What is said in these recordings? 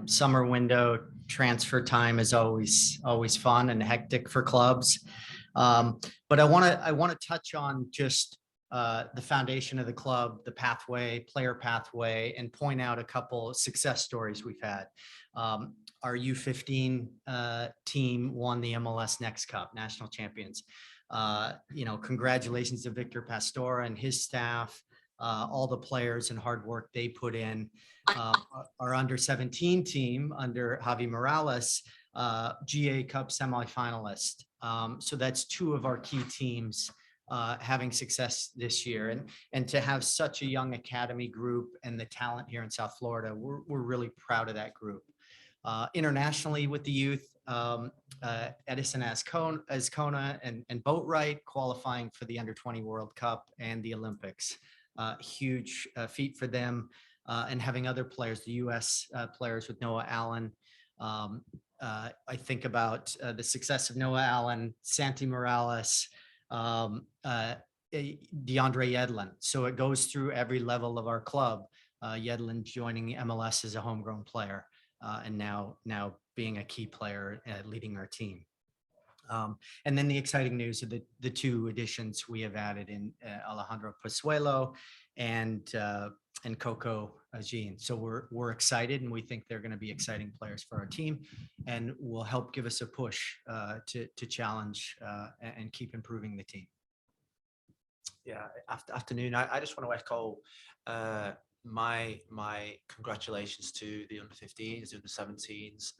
Summer window transfer time is always fun and hectic for clubs. But I want to touch on just the foundation of the club, the pathway, player pathway, and point out a couple of success stories we've had. Our U15 team won the MLS Next Cup, national champions. Congratulations to Victor Pastora and his staff, all the players and hard work they put in. Our under 17 team under Javi Morales, GA Cup semifinalist. So that's two of our key teams having success this year, and to have such a young academy group and the talent here in South Florida, we're really proud of that group. Internationally with the youth, Edison Azcona and Boatwright qualifying for the under 20 World Cup and the Olympics. Huge feat for them, and having other players, the U.S. Players with Noah Allen. I think about the success of Noah Allen, Santi Morales, DeAndre Yedlin. So it goes through every level of our club. Yedlin joining the MLS as a homegrown player, and now being a key player leading our team. And then the exciting news of the two additions we have added in Alejandro Pozuelo and Coco Jean. So we're excited, and we think they're going to be exciting players for our team, and will help give us a push to challenge and keep improving the team. Yeah, afternoon. I just want to echo my congratulations to the under 15s, the under 17s,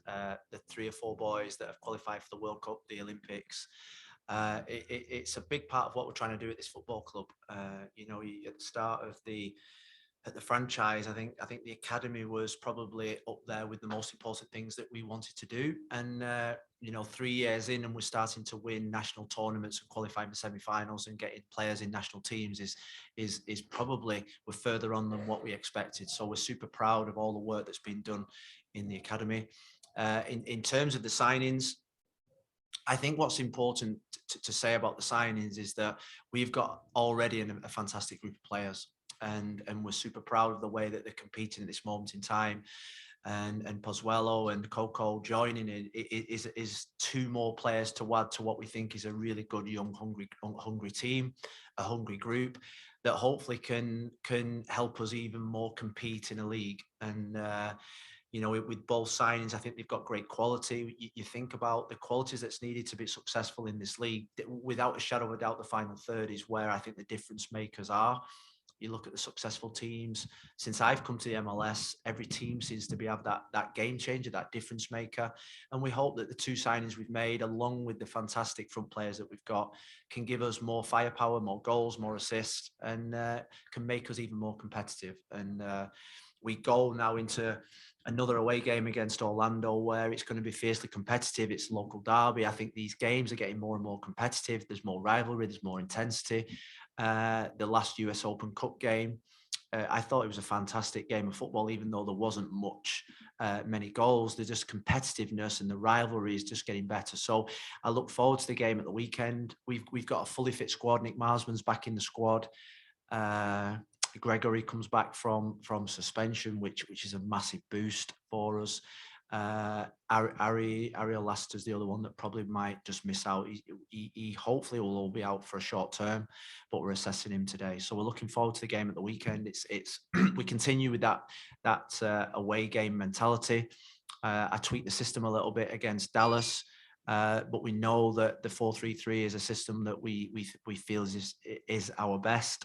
the 3 or 4 boys that have qualified for the World Cup, the Olympics. It's a big part of what we're trying to do at this football club. At the start of the franchise, I think the academy was probably up there with the most important things that we wanted to do. And 3 years in, and we're starting to win national tournaments and qualifying for semi-finals and getting players in national teams is probably, we're further on than what we expected. So we're super proud of all the work that's been done in the academy. In terms of the signings, I think what's important to say about the signings is that we've got already a fantastic group of players. And we're super proud of the way that they're competing at this moment in time, and Pozuelo and Coco joining is 2 more players to add to what we think is a really good young hungry team, a hungry group that hopefully can help us even more compete in a league. And with both signings, I think they've got great quality. You think about the qualities that's needed to be successful in this league. Without a shadow of a doubt, the final third is where I think the difference makers are. You look at the successful teams since I've come to the MLS, every team seems to have that game changer, that difference maker. And we hope that the 2 signings we've made, along with the fantastic front players that we've got, can give us more firepower, more goals, more assists, and can make us even more competitive. And we go now into another away game against Orlando, where it's going to be fiercely competitive. It's local derby. I think these games are getting more and more competitive. There's more rivalry, there's more intensity. The last US Open Cup game, I thought it was a fantastic game of football, even though there wasn't many goals. There's just competitiveness, and the rivalry is just getting better. So I look forward to the game at the weekend. We've got a fully fit squad. Nick Marsman's back in the squad. Gregory comes back from suspension, which is a massive boost for us. Ariel Laster's the other one that probably might just miss out. He hopefully will all be out for a short term, but we're assessing him today. So we're looking forward to the game at the weekend. It's we continue with that away game mentality. I tweaked the system a little bit against Dallas, but we know that the 4-3-3 is a system that we feel is our best.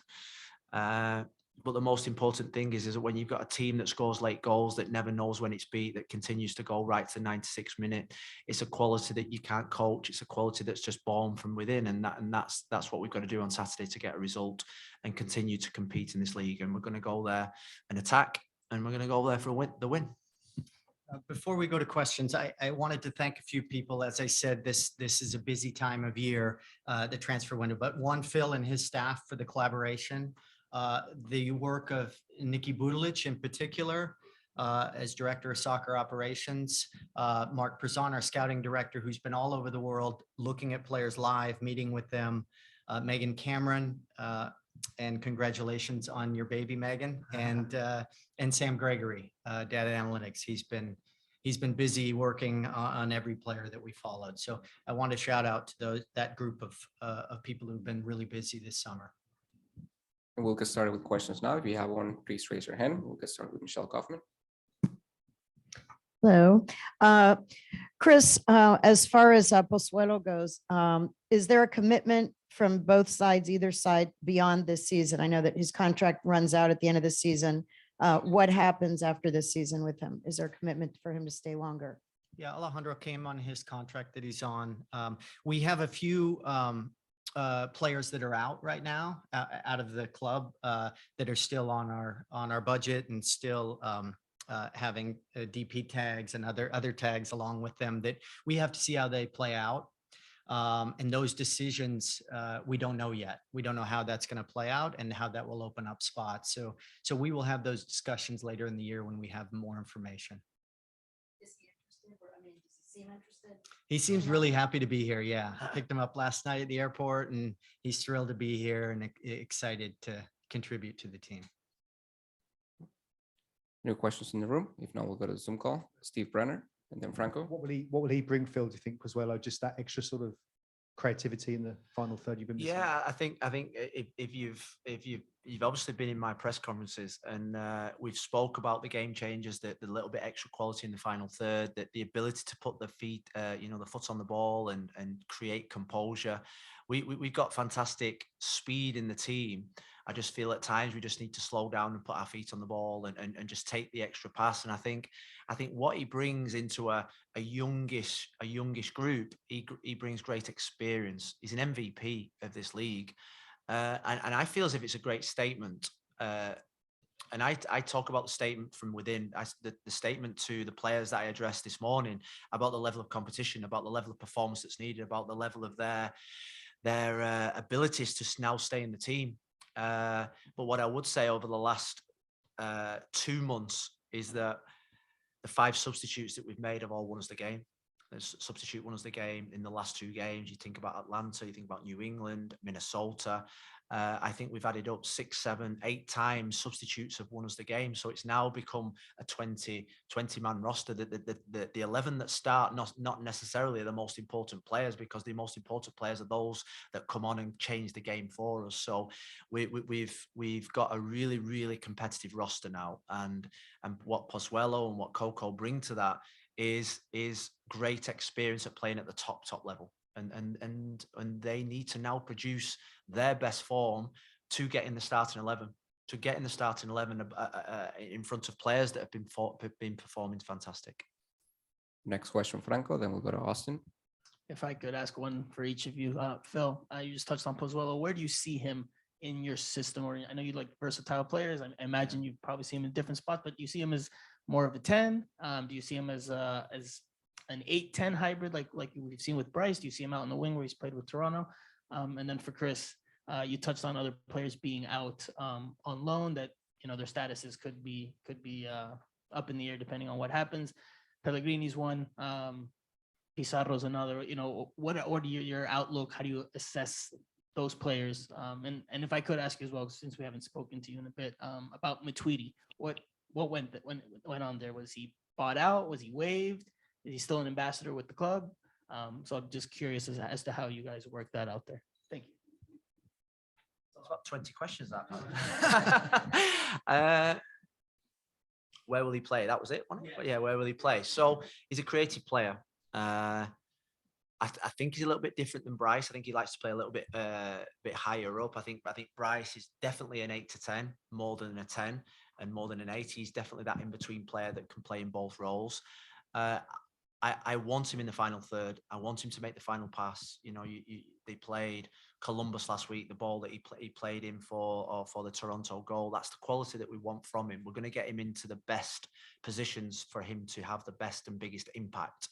But the most important thing is that when you've got a team that scores late goals, that never knows when it's beat, that continues to go right to 96 minute, it's a quality that you can't coach. It's a quality that's just born from within, and that's what we've got to do on Saturday to get a result and continue to compete in this league. And we're going to go there and attack, and we're going to go there for the win. Before we go to questions, I wanted to thank a few people. As I said, this is a busy time of year, the transfer window, but Phil and his staff for the collaboration. The work of Nikki Budilic in particular, as Director of Soccer Operations, Mark Prezan, our scouting director, who's been all over the world looking at players live, meeting with them, Megan Cameron, and congratulations on your baby, Megan, and Sam Gregory, data analytics. He's been busy working on every player that we followed. So I want to shout out to that group of people who've been really busy this summer. And we'll get started with questions now. If you have one, please raise your hand. We'll get started with Michelle Kaufman. Hello. Chris, as far as Pozuelo goes, is there a commitment from both sides, either side, beyond this season? I know that his contract runs out at the end of the season. What happens after this season with him? Is there a commitment for him to stay longer? Yeah, Alejandro came on his contract that he's on. We have a few players that are out right now out of the club that are still on our budget and still having DP tags and other tags along with them that we have to see how they play out. And those decisions, we don't know yet. We don't know how that's going to play out and how that will open up spots. So we will have those discussions later in the year when we have more information. Is he interested? I mean, does he seem interested? He seems really happy to be here. Yeah, I picked him up last night at the airport and he's thrilled to be here and excited to contribute to the team. No questions in the room? If not, we'll go to the Zoom call. Steve Brenner and then Franco. What will he bring, Phil, do you think, Pozuelo? Just that extra sort of creativity in the final third you've been missing? Yeah, I think if you've obviously been in my press conferences and we've spoke about the game changers, the little bit extra quality in the final third, that the ability to put the feet, the foot on the ball and create composure. We've got fantastic speed in the team. I just feel at times we just need to slow down and put our feet on the ball and just take the extra pass. And I think what he brings into a youngish group, he brings great experience. He's an MVP of this league, and I feel as if it's a great statement. And I talk about the statement from within, the statement to the players that I addressed this morning about the level of competition, about the level of performance that's needed, about the level of their abilities to now stay in the team. But what I would say over the last 2 months is that the 5 substitutes that we've made have all won us the game. Substitute won us the game in the last 2 games. You think about Atlanta, you think about New England, Minnesota. I think we've added up 6, 7, 8 times substitutes have won us the game. So it's now become a 20-man roster. The 11 that start, not necessarily the most important players, because the most important players are those that come on and change the game for us. So we've got a really, really competitive roster now. And what Pozuelo and what Coco bring to that is great experience at playing at the top level. And they need to now produce their best form to get in the starting 11, in front of players that have been performing fantastic. Next question, Franco, then we'll go to Austin. If I could ask one for each of you. Phil, you just touched on Pozuelo. Where do you see him in your system? Or I know you like versatile players. I imagine you probably see him in different spots, but do you see him as more of a 10? Do you see him as an 8-10 hybrid like we've seen with Bryce? Do you see him out on the wing where he's played with Toronto? And then for Chris, you touched on other players being out on loan that, their statuses could be up in the air depending on what happens. Pellegrini's one, Pizarro's another. What are your outlook? How do you assess those players? And if I could ask you as well, since we haven't spoken to you in a bit, about Matuidi, what went on there? Was he bought out? Was he waived? Is he still an ambassador with the club? So I'm just curious as to how you guys work that out there. Thank you. That's about 20 questions, that. Where will he play? That was it, wasn't it? Yeah, where will he play? So he's a creative player. I think he's a little bit different than Bryce. I think he likes to play a little bit higher up. I think Bryce is definitely an 8 to 10, more than a 10 and more than an 8. He's definitely that in-between player that can play in both roles. I want him in the final third. I want him to make the final pass. They played Columbus last week. The ball that he played in for the Toronto goal. That's the quality that we want from him. We're going to get him into the best positions for him to have the best and biggest impact.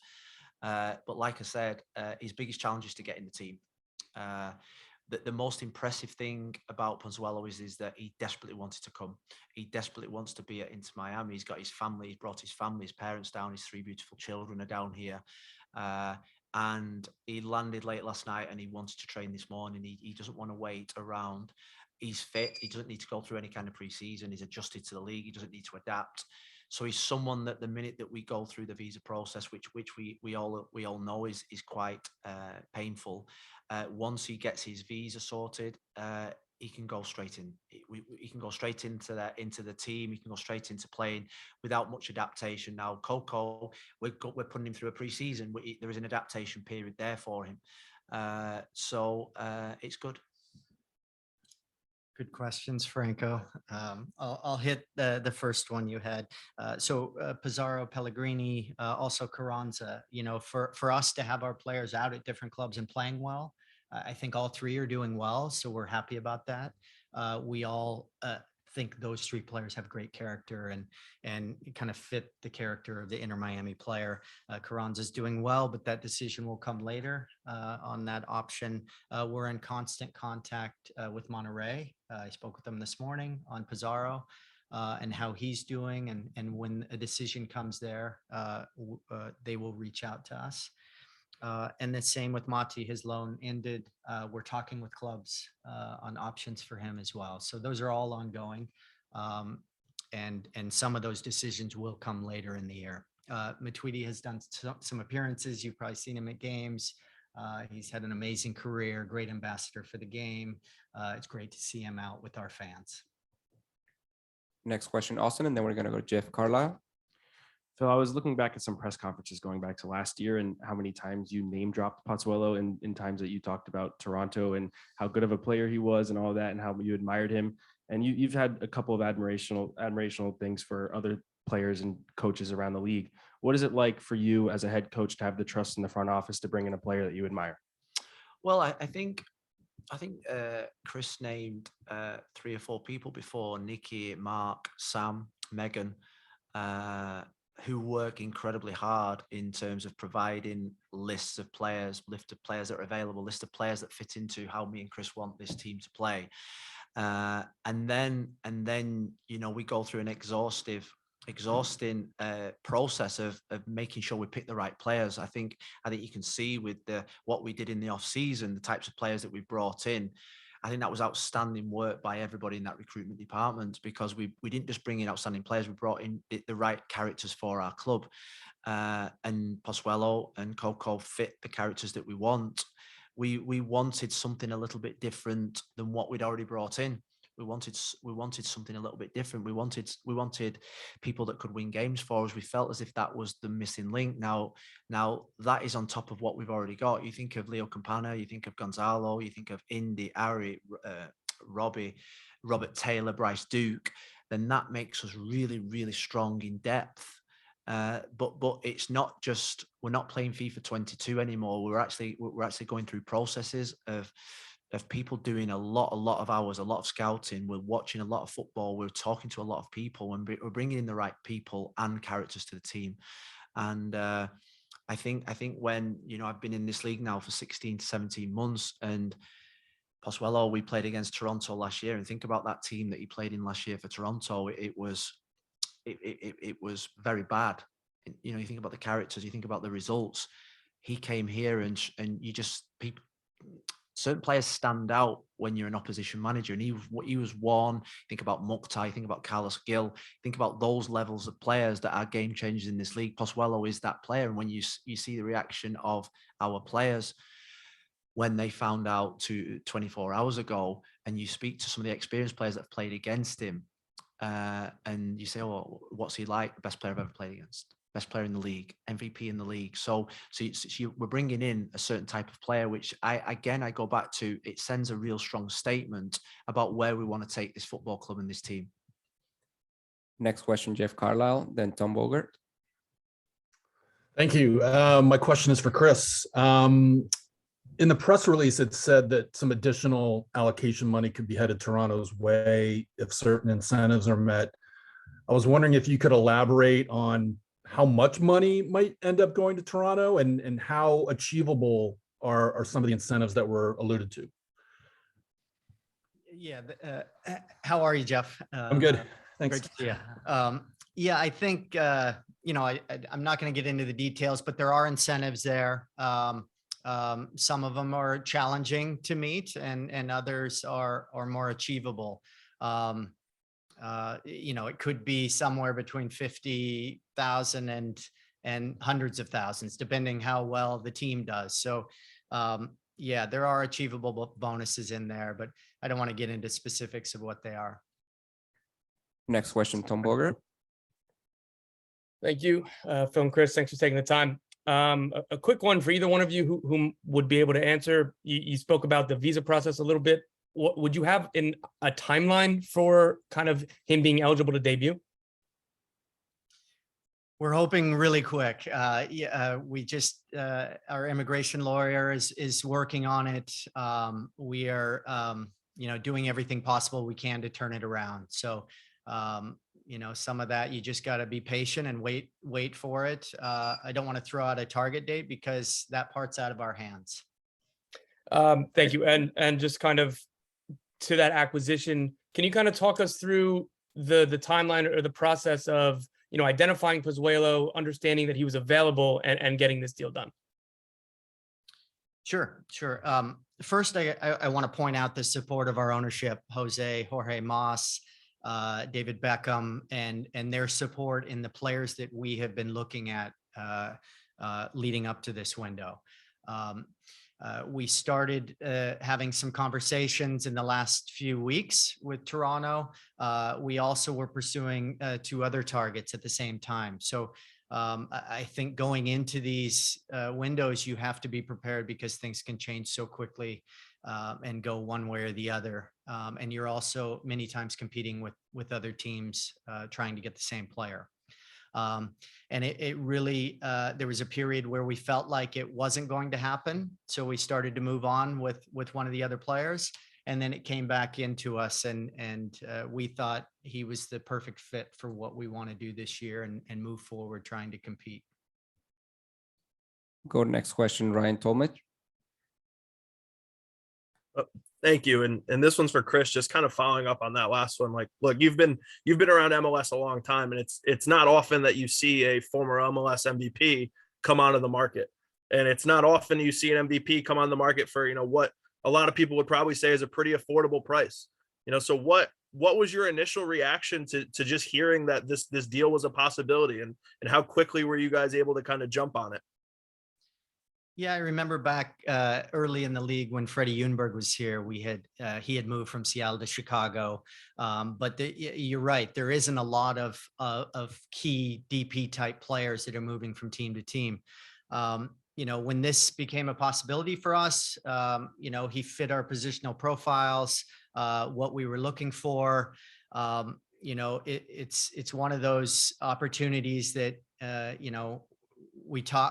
But like I said, his biggest challenge is to get in the team. The most impressive thing about Pozuelo is that he desperately wanted to come. He desperately wants to be at Inter Miami. He's got his family. He's brought his family, his parents down. His 3 beautiful children are down here. And he landed late last night and he wanted to train this morning. He doesn't want to wait around. he's fit. He doesn't need to go through any kind of pre-season. He's adjusted to the league. He doesn't need to adapt. So he's someone that the minute that we go through the visa process, which we all know is quite painful, once he gets his visa sorted, he can go straight in. He can go straight into the team. He can go straight into playing without much adaptation. Now, Coco, we're putting him through a pre-season. There is an adaptation period there for him. So it's good. Good questions, Franco. I'll hit the first one you had. So Pizarro, Pellegrini, also Carranza. You know, for us to have our players out at different clubs and playing well, I think all three are doing well. So we're happy about that. We all think those three players have great character and kind of fit the character of the Inter Miami player. Carranza's doing well, but that decision will come later on that option. We're in constant contact with Monterrey. I spoke with them this morning on Pizarro and how he's doing. And when a decision comes there, they will reach out to us. And the same with Mati, his loan ended. We're talking with clubs on options for him as well. So those are all ongoing. And some of those decisions will come later in the year. Matuidi has done some appearances. You've probably seen him at games. He's had an amazing career, great ambassador for the game. It's great to see him out with our fans. Next question, Austin, and then we're going to go to Jeff Carlisle. So I was looking back at some press conferences going back to last year and how many times you name dropped Pozuelo in times that you talked about Toronto and how good of a player he was and all that and how you admired him. And you've had a couple of admirational things for other players and coaches around the league. What is it like for you as a head coach to have the trust in the front office to bring in a player that you admire? Well, I think Chris named 3 or 4 people before: Nikki, Mark, Sam, Megan, who work incredibly hard in terms of providing lists of players, list of players that are available, list of players that fit into how me and Chris want this team to play. And then, you know, we go through an exhausting process of making sure we pick the right players. I think you can see with what we did in the off season, the types of players that we brought in. I think that was outstanding work by everybody in that recruitment department, because we didn't just bring in outstanding players, we brought in the right characters for our club. And Pozuelo and Coco fit the characters that we want. We wanted something a little bit different than what we'd already brought in. We wanted something a little bit different. We wanted people that could win games for us. We felt as if that was the missing link. Now that is on top of what we've already got. You think of Leo Campana, you think of Gonzalo, you think of Indy, Ari, Robbie, Robert Taylor, Bryce Duke. Then that makes us really, really strong in depth. But it's not just, we're not playing FIFA 22 anymore. We're actually going through processes of people doing a lot of hours, a lot of scouting. We're watching a lot of football. We're talking to a lot of people, and we're bringing in the right people and characters to the team. And I think when, you know, I've been in this league now for 16 to 17 months, and Pozuelo, we played against Toronto last year, and think about that team that he played in last year for Toronto. It was very bad. You know, you think about the characters, you think about the results. He came here and you just, certain players stand out when you're an opposition manager, and he was one. Think about Mukhtar, think about Carlos Gil, think about those levels of players that are game changers in this league. Pozuelo is that player, and when you see the reaction of our players when they found out 24 hours ago, and you speak to some of the experienced players that have played against him, and you say, "Oh, what's he like? The best player I've ever played against." Best player in the league, MVP in the league. So we're bringing in a certain type of player, which I go back to, it sends a real strong statement about where we want to take this football club and this team. Next question, Jeff Carlisle, then Tom Bogart. Thank you. My question is for Chris. In the press release, it said that some additional allocation money could be headed Toronto's way if certain incentives are met. I was wondering if you could elaborate on how much money might end up going to Toronto, and how achievable are some of the incentives that were alluded to? Yeah. How are you, Jeff? I'm good. Thanks. Great to see you. Yeah, I think, you know, I'm not going to get into the details, but there are incentives there. Some of them are challenging to meet, and others are more achievable. It could be somewhere between 50,000 and hundreds of thousands, depending how well the team does. So, yeah, there are achievable bonuses in there, but I don't want to get into specifics of what they are. Next question, Tom Boger. Thank you, Phil and Chris. Thanks for taking the time. A quick one for either one of you who would be able to answer. You spoke about the visa process a little bit. What would you have in a timeline for kind of him being eligible to debut? We're hoping really quick. We just, our immigration lawyer is working on it. We are, doing everything possible we can to turn it around. So, some of that you just got to be patient and wait for it. I don't want to throw out a target date because that part's out of our hands. Thank you. And just kind of to that acquisition, can you kind of talk us through the timeline or the process of, identifying Pozuelo, understanding that he was available and getting this deal done? Sure. First, I want to point out the support of our ownership, Jorge Mas, David Beckham, and their support in the players that we have been looking at leading up to this window. We started having some conversations in the last few weeks with Toronto. We also were pursuing 2 other targets at the same time. So I think going into these windows, you have to be prepared because things can change so quickly and go one way or the other. And you're also many times competing with other teams trying to get the same player. And it really, there was a period where we felt like it wasn't going to happen. So we started to move on with one of the other players, and then it came back into us, and we thought he was the perfect fit for what we want to do this year and move forward trying to compete. Go to next question, Ryan Tolmich. Thank you. And this one's for Chris, just kind of following up on that last one. Like, look, you've been around MLS a long time, and it's not often that you see a former MLS MVP come onto the market. And it's not often you see an MVP come on the market for, what a lot of people would probably say is a pretty affordable price. So what was your initial reaction to just hearing that this deal was a possibility, and how quickly were you guys able to kind of jump on it? Yeah, I remember back early in the league when Freddie Ljungberg was here. He had moved from Seattle to Chicago, but you're right. There isn't a lot of key DP type players that are moving from team to team. When this became a possibility for us, he fit our positional profiles, what we were looking for. It's one of those opportunities that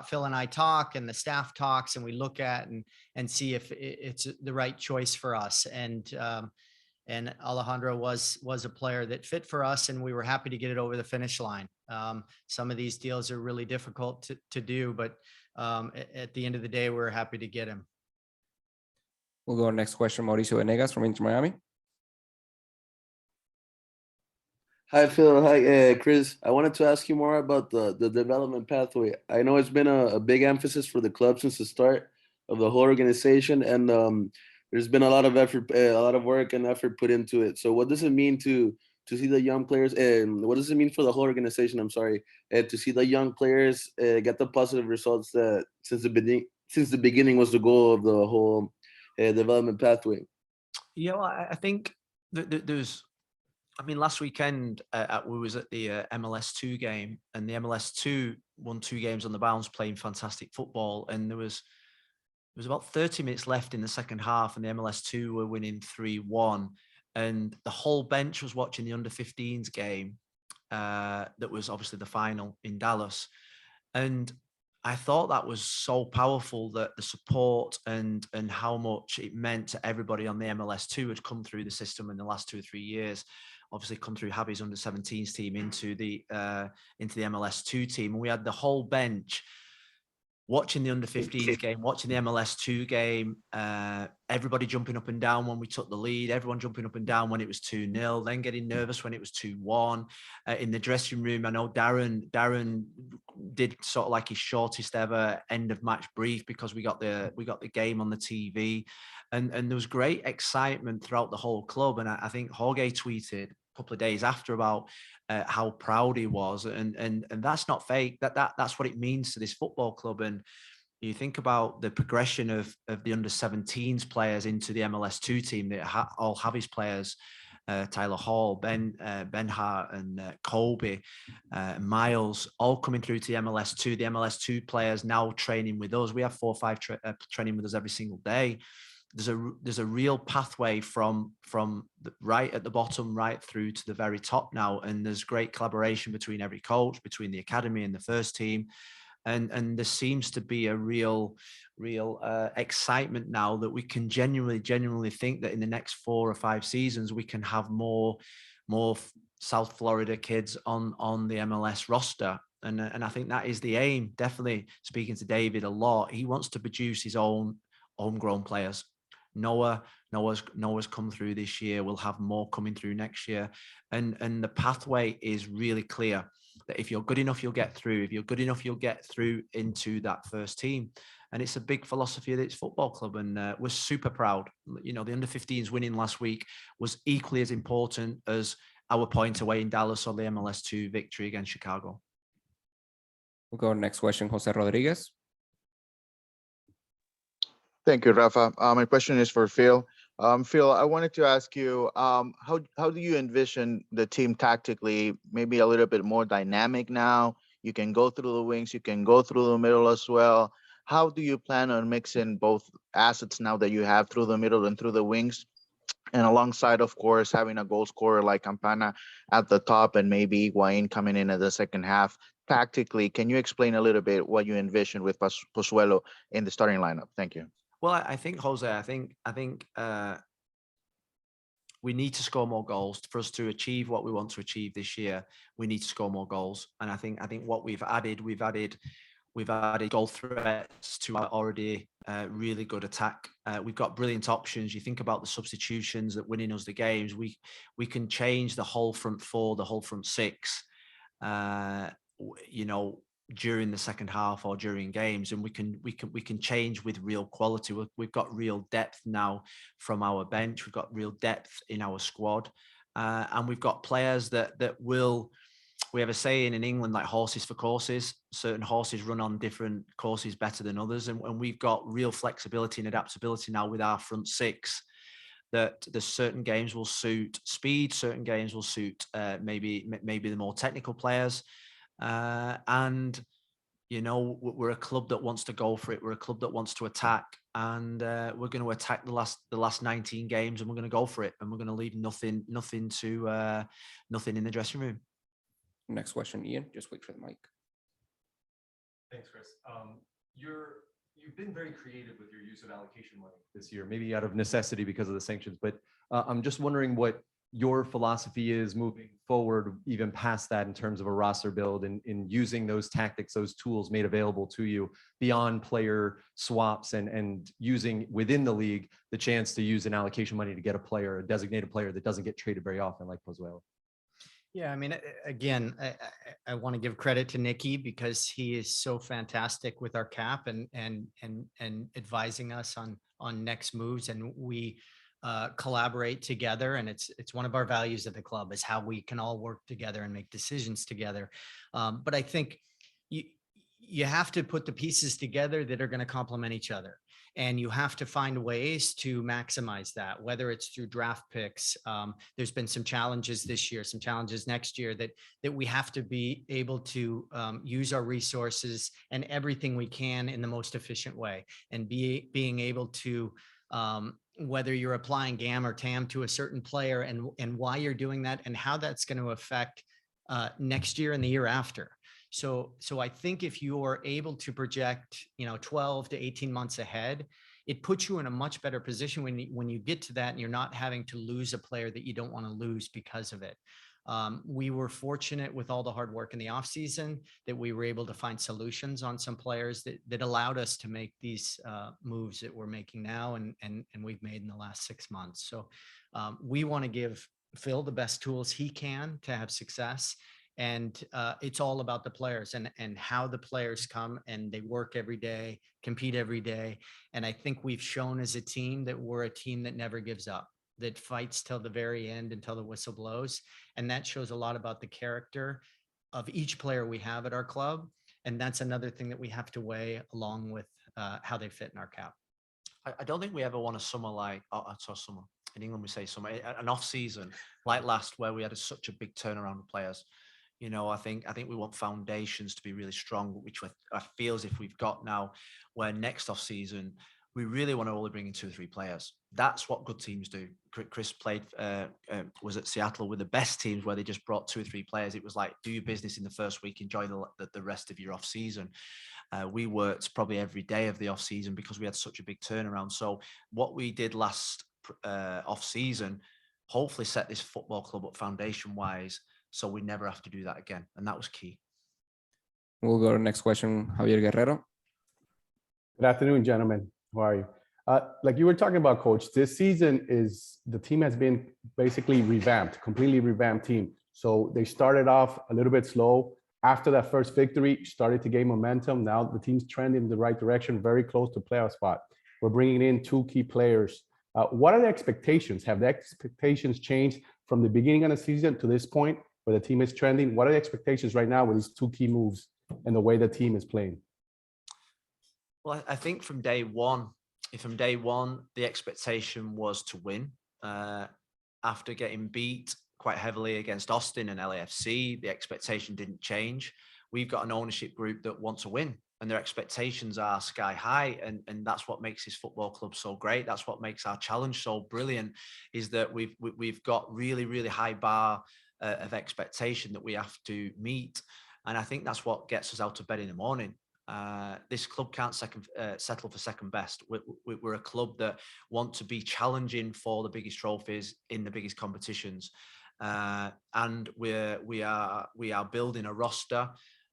Phil and I talk, and the staff talks, and we look at and see if it's the right choice for us. And Alejandro was a player that fit for us, and we were happy to get it over the finish line. Some of these deals are really difficult to do, but at the end of the day, we're happy to get him. We'll go to next question, Mauricio Venegas from Inter Miami. Hi, Phil. Hi, Chris. I wanted to ask you more about the development pathway. I know it's been a big emphasis for the club since the start of the whole organization, and there's been a lot of effort, a lot of work and effort put into it. So what does it mean to see the young players, and what does it mean for the whole organization, to see the young players get the positive results that since the beginning was the goal of the whole development pathway? I think there's, last weekend we was at the MLS2 game, and the MLS2 won 2 games on the bounce, playing fantastic football. And there was about 30 minutes left in the second half, and the MLS2 were winning 3-1. And the whole bench was watching the under-15s game that was obviously the final in Dallas. And I thought that was so powerful, that the support and how much it meant to everybody on the MLS2 had come through the system in the last 2 or 3 years. Obviously come through Javi's under-17s team into the MLS2 team. And we had the whole bench watching the under 15s game, watching the MLS2 game, everybody jumping up and down when we took the lead, everyone jumping up and down when it was 2-0, then getting nervous when it was 2-1. In the dressing room, I know Darren did sort of like his shortest ever end of match brief because we got the game on the TV, and there was great excitement throughout the whole club. And I think Jorge tweeted a couple of days after about how proud he was, and that's not fake. That's what it means to this football club. And you think about the progression of the under 17s players into the MLS2 team that all have his players, Tyler Hall, Ben Hart, and Colby, Miles, all coming through to the MLS2. The MLS2 players now training with us. We have 4 or 5 training with us every single day. There's a real pathway from the right at the bottom right through to the very top now, and there's great collaboration between every coach, between the academy and the first team, and there seems to be a real excitement now that we can genuinely think that in the next 4 or 5 seasons we can have more South Florida kids on the MLS roster. And I think that is the aim. Definitely speaking to David a lot, he wants to produce his own homegrown players. Noah's come through this year. We'll have more coming through next year, and the pathway is really clear. That if you're good enough, you'll get through. If you're good enough, you'll get through into that first team. And it's a big philosophy of its football club, and we're super proud. You know, the under 15s winning last week was equally as important as our point away in Dallas or the MLS2 victory against Chicago. We'll go next question, Jose Rodriguez. Thank you, Rafa. My question is for Phil. Phil, I wanted to ask you, how do you envision the team tactically, maybe a little bit more dynamic now? You can go through the wings, you can go through the middle as well. How do you plan on mixing both assets now that you have through the middle and through the wings? And alongside, of course, having a goal scorer like Campana at the top and maybe Higuain coming in at the second half. Tactically, can you explain a little bit what you envision with Pozuelo in the starting lineup? Thank you. Well, I think, Jose, I think we need to score more goals for us to achieve what we want to achieve this year. We need to score more goals, and I think what we've added goal threats to our already really good attack. We've got brilliant options. You think about the substitutions that winning us the games. We can change the whole front 4, the whole front 6. You know, during the second half or during games, and we can change with real quality. We've got real depth now from our bench. We've got real depth in our squad, and we've got players that will. We have a saying in England, like horses for courses. Certain horses run on different courses better than others, and we've got real flexibility and adaptability now with our front 6. That there's certain games will suit speed, certain games will suit maybe the more technical players. And you know, we're a club that wants to go for it. We're a club that wants to attack, and we're going to attack the last 19 games, and we're going to go for it, and we're going to leave nothing in the dressing room. Next question, Ian. Just wait for the mic. Thanks, Chris. You've been very creative with your use of allocation money this year, maybe out of necessity because of the sanctions. But I'm just wondering what your philosophy is moving forward, even past that, in terms of a roster build and in using those tactics, those tools made available to you beyond player swaps and using within the league the chance to use an allocation money to get a designated player that doesn't get traded very often, like Pozuelo. Yeah, I mean, again, I want to give credit to Nicky because he is so fantastic with our cap and advising us on next moves, and we collaborate together, and it's one of our values of the club is how we can all work together and make decisions together. But I think you have to put the pieces together that are going to complement each other, and you have to find ways to maximize that, whether it's through draft picks. There's been some challenges this year, some challenges next year that we have to be able to use our resources and everything we can in the most efficient way, and being able to whether you're applying GAM or TAM to a certain player and why you're doing that and how that's going to affect next year and the year after. So I think if you're able to project, 12 to 18 months ahead, it puts you in a much better position when you get to that and you're not having to lose a player that you don't want to lose because of it. We were fortunate with all the hard work in the offseason that we were able to find solutions on some players that allowed us to make these moves that we're making now and we've made in the last 6 months. So we want to give Phil the best tools he can to have success. And it's all about the players and how the players come and they work every day, compete every day. And I think we've shown as a team that we're a team that never gives up, that fights till the very end, until the whistle blows. And that shows a lot about the character of each player we have at our club. And that's another thing that we have to weigh along with how they fit in our cap. I don't think we ever want a summer like, summer. In England, we say summer, an off season like last, where we had such a big turnaround of players. You know, I think we want foundations to be really strong, which I feel as if we've got now, where next off season, we really want to only bring in 2 or 3 players. That's what good teams do. Chris played, was at Seattle with the best teams where they just brought 2 or 3 players. It was like, do your business in the first week, enjoy the rest of your off season. We worked probably every day of the off season because we had such a big turnaround. So what we did last off season, hopefully set this football club up foundation wise, so we never have to do that again. And that was key. We'll go to the next question, Javier Guerrero. Good afternoon, gentlemen. How are you? Like you were talking about, Coach, this season the team has been basically revamped, completely revamped team. So they started off a little bit slow. After that first victory, started to gain momentum. Now the team's trending in the right direction, very close to playoff spot. We're bringing in 2 key players. What are the expectations? Have the expectations changed from the beginning of the season to this point where the team is trending? What are the expectations right now with these 2 key moves and the way the team is playing? Well, I think from day one, the expectation was to win. After getting beat quite heavily against Austin and LAFC, the expectation didn't change. We've got an ownership group that want to win, and their expectations are sky high. And that's what makes this football club so great. That's what makes our challenge so brilliant, is that we've got really, really high bar of expectation that we have to meet. And I think that's what gets us out of bed in the morning. This club can't settle for second best. We're a club that want to be challenging for the biggest trophies in the biggest competitions. And we are building a roster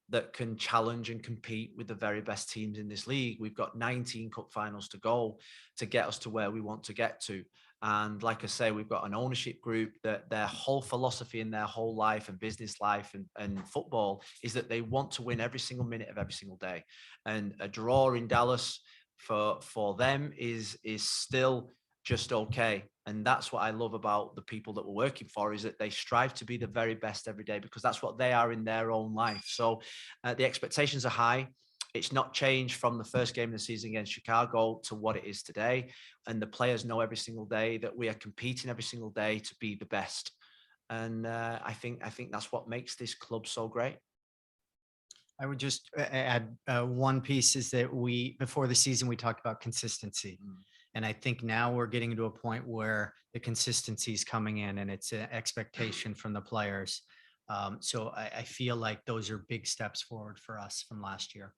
that can challenge and compete with the very best teams in this league. We've got 19 cup finals to go to get us to where we want to get to. And like I say, we've got an ownership group that their whole philosophy in their whole life and business life and football is that they want to win every single minute of every single day. And a draw in Dallas for them is still just okay. And that's what I love about the people that we're working for, is that they strive to be the very best every day, because that's what they are in their own life. So the expectations are high. It's not changed from the first game of the season against Chicago to what it is today. And the players know every single day that we are competing every single day to be the best. And I think that's what makes this club so great. I would just add one piece, is that before the season, we talked about consistency. And I think now we're getting to a point where the consistency is coming in, and it's an expectation from the players. So I feel like those are big steps forward for us from last year.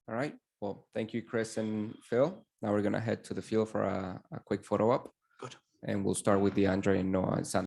All right. Well, thank you, Chris and Phil. Now we're going to head to the field for a quick photo op. Good. And we'll start with DeAndre and Noah and San.